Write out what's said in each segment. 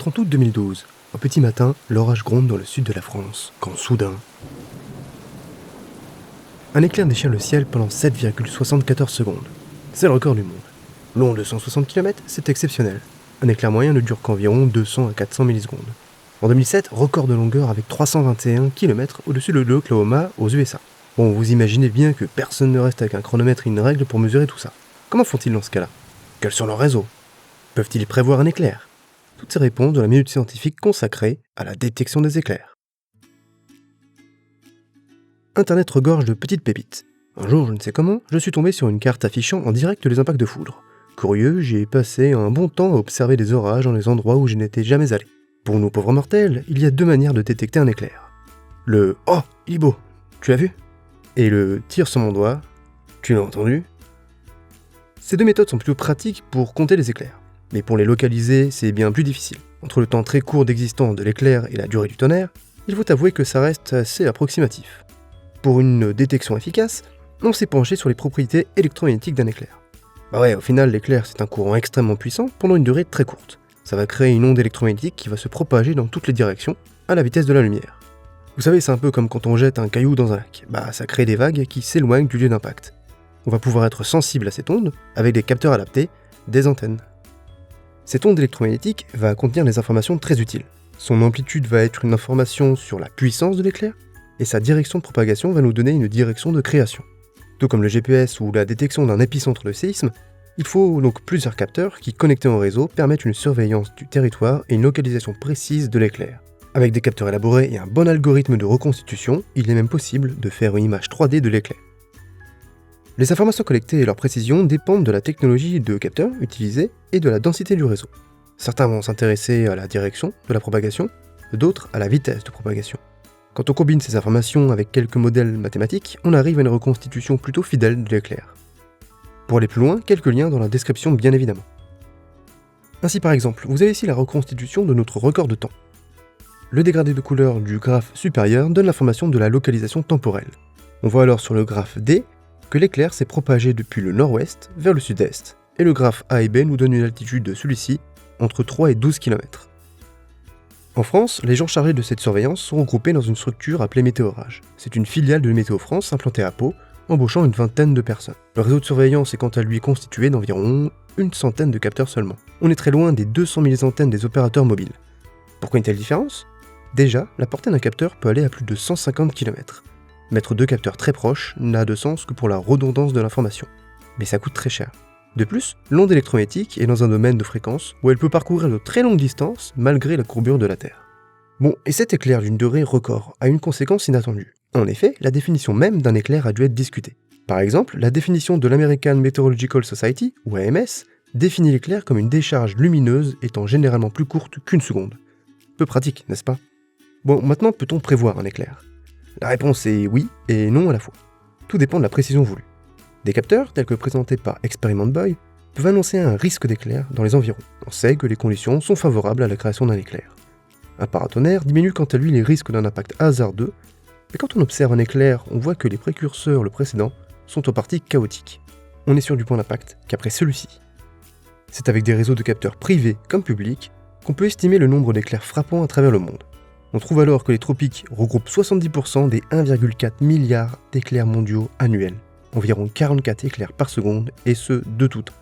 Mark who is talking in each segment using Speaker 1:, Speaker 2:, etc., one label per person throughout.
Speaker 1: 30 août 2012. Au petit matin, l'orage gronde dans le sud de la France, quand soudain... Un éclair déchire le ciel pendant 7,74 secondes. C'est le record du monde. Long de 160 km, c'est exceptionnel. Un éclair moyen ne dure qu'environ 200 à 400 millisecondes. En 2007, record de longueur avec 321 km au-dessus de l'Oklahoma aux USA. Bon, vous imaginez bien que personne ne reste avec un chronomètre et une règle pour mesurer tout ça. Comment font-ils dans ce cas-là? Quels sont leurs réseaux? Peuvent-ils prévoir un éclair? Toutes ces réponses dans la minute scientifique consacrée à la détection des éclairs. Internet regorge de petites pépites. Un jour, je ne sais comment, je suis tombé sur une carte affichant en direct les impacts de foudre. Curieux, j'y ai passé un bon temps à observer des orages dans les endroits où je n'étais jamais allé. Pour nous pauvres mortels, il y a deux manières de détecter un éclair. Le « Oh, il est beau, tu l'as vu ?» et le « Tire sur mon doigt, tu l'as entendu ?» Ces deux méthodes sont plutôt pratiques pour compter les éclairs. Mais pour les localiser, c'est bien plus difficile. Entre le temps très court d'existence de l'éclair et la durée du tonnerre, il faut avouer que ça reste assez approximatif. Pour une détection efficace, on s'est penché sur les propriétés électromagnétiques d'un éclair. Bah ouais, au final, l'éclair c'est un courant extrêmement puissant pendant une durée très courte. Ça va créer une onde électromagnétique qui va se propager dans toutes les directions, à la vitesse de la lumière. Vous savez, c'est un peu comme quand on jette un caillou dans un lac. Bah, ça crée des vagues qui s'éloignent du lieu d'impact. On va pouvoir être sensible à cette onde avec des capteurs adaptés, des antennes. Cette onde électromagnétique va contenir des informations très utiles. Son amplitude va être une information sur la puissance de l'éclair, et sa direction de propagation va nous donner une direction de création. Tout comme le GPS ou la détection d'un épicentre de séisme, il faut donc plusieurs capteurs qui, connectés en réseau, permettent une surveillance du territoire et une localisation précise de l'éclair. Avec des capteurs élaborés et un bon algorithme de reconstitution, il est même possible de faire une image 3D de l'éclair. Les informations collectées et leur précision dépendent de la technologie de capteurs utilisée et de la densité du réseau. Certains vont s'intéresser à la direction de la propagation, d'autres à la vitesse de propagation. Quand on combine ces informations avec quelques modèles mathématiques, on arrive à une reconstitution plutôt fidèle de l'éclair. Pour aller plus loin, quelques liens dans la description bien évidemment. Ainsi par exemple, vous avez ici la reconstitution de notre record de temps. Le dégradé de couleur du graphe supérieur donne l'information de la localisation temporelle. On voit alors sur le graphe D que l'éclair s'est propagé depuis le nord-ouest vers le sud-est, et le graphe A et B nous donne une altitude de celui-ci entre 3 et 12 km. En France, les gens chargés de cette surveillance sont regroupés dans une structure appelée Météorage. C'est une filiale de Météo France implantée à Pau, embauchant une vingtaine de personnes. Le réseau de surveillance est quant à lui constitué d'environ une centaine de capteurs seulement. On est très loin des 200 000 antennes des opérateurs mobiles. Pourquoi une telle différence? Déjà, la portée d'un capteur peut aller à plus de 150 km. Mettre deux capteurs très proches n'a de sens que pour la redondance de l'information. Mais ça coûte très cher. De plus, l'onde électromagnétique est dans un domaine de fréquence où elle peut parcourir de très longues distances malgré la courbure de la Terre. Bon, et cet éclair d'une durée record a une conséquence inattendue. En effet, la définition même d'un éclair a dû être discutée. Par exemple, la définition de l'American Meteorological Society, ou AMS, définit l'éclair comme une décharge lumineuse étant généralement plus courte qu'une seconde. Peu pratique, n'est-ce pas? Bon, maintenant peut-on prévoir un éclair? La réponse est oui et non à la fois. Tout dépend de la précision voulue. Des capteurs, tels que présentés par Experiment Boy, peuvent annoncer un risque d'éclair dans les environs. On sait que les conditions sont favorables à la création d'un éclair. Un paratonnerre diminue quant à lui les risques d'un impact hasardeux, mais quand on observe un éclair, on voit que les précurseurs, le précédent, sont en partie chaotiques. On est sûr du point d'impact qu'après celui-ci. C'est avec des réseaux de capteurs privés comme publics qu'on peut estimer le nombre d'éclairs frappants à travers le monde. On trouve alors que les tropiques regroupent 70% des 1,4 milliard d'éclairs mondiaux annuels. Environ 44 éclairs par seconde, et ce, de tout temps.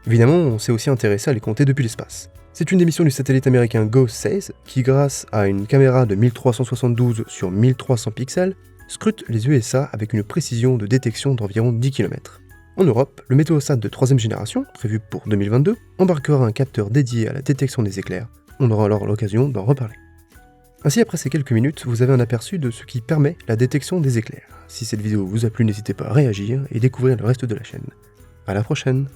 Speaker 1: Évidemment, on s'est aussi intéressé à les compter depuis l'espace. C'est une des missions du satellite américain GOES-16 qui, grâce à une caméra de 1372 sur 1300 pixels, scrute les USA avec une précision de détection d'environ 10 km. En Europe, le Météosat de 3ème génération, prévu pour 2022, embarquera un capteur dédié à la détection des éclairs. On aura alors l'occasion d'en reparler. Ainsi, après ces quelques minutes, vous avez un aperçu de ce qui permet la détection des éclairs. Si cette vidéo vous a plu, n'hésitez pas à réagir et découvrir le reste de la chaîne. À la prochaine!